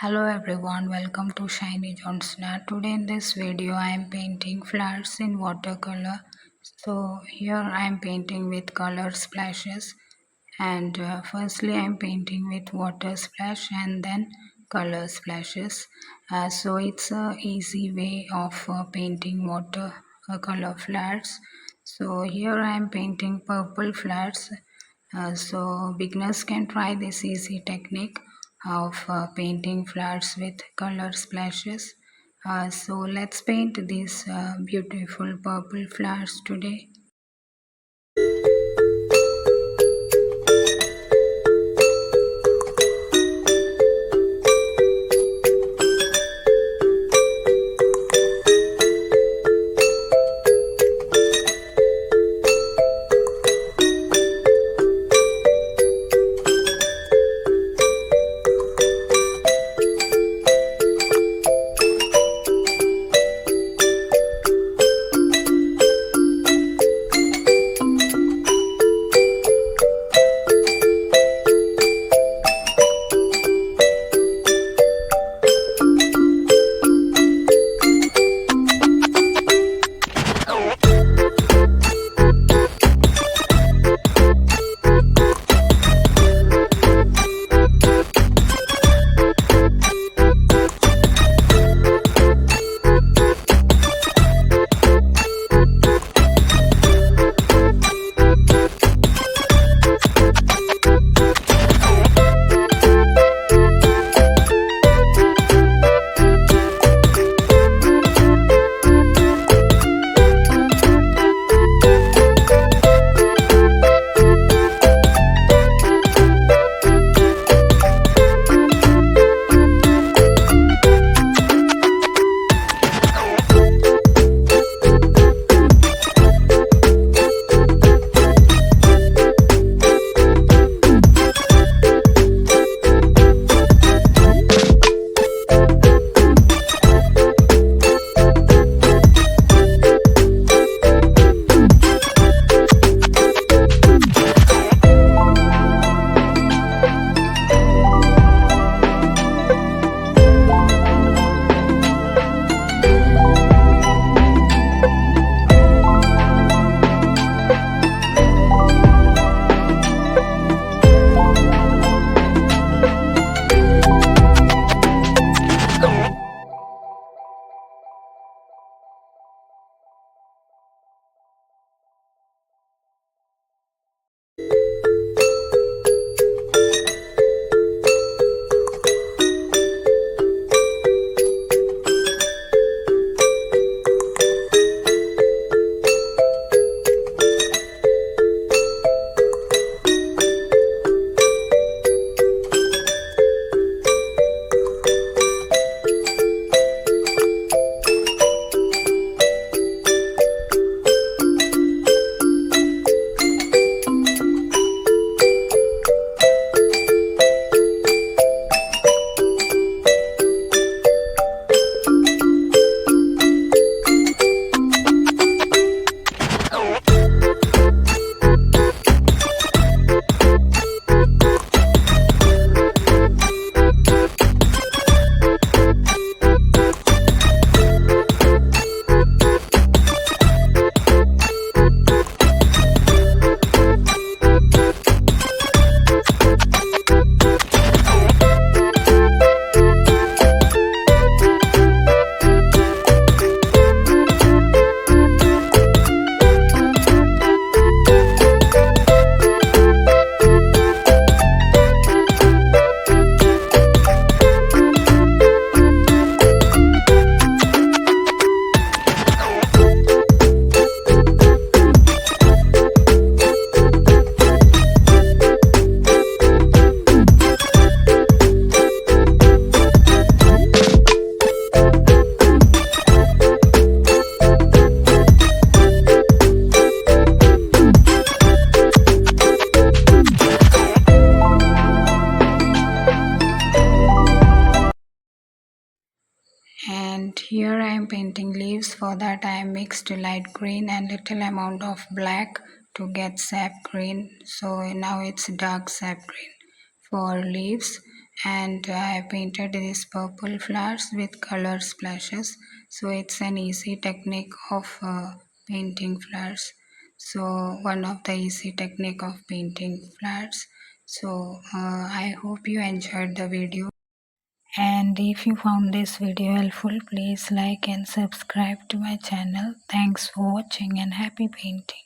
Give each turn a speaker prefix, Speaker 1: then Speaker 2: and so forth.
Speaker 1: Hello everyone, welcome to Shiny Johnson. Today in this video I am painting flowers in watercolor. So here I am painting with color splashes, and firstly I am painting with water splash and then color splashes. So it's a easy way of painting water color flowers. So here I am painting purple flowers. So beginners can try this easy technique of painting flowers with color splashes. So let's paint these beautiful purple flowers today. And here I am painting leaves. For that I mixed light green and little amount of black to get sap green. So now it's dark sap green for leaves. and I painted these purple flowers with color splashes. So it's an easy technique of painting flowers. So one of the easy technique of painting flowers. So I hope you enjoyed the video. And if you found this video helpful, please like and subscribe to my channel. Thanks for watching and happy painting.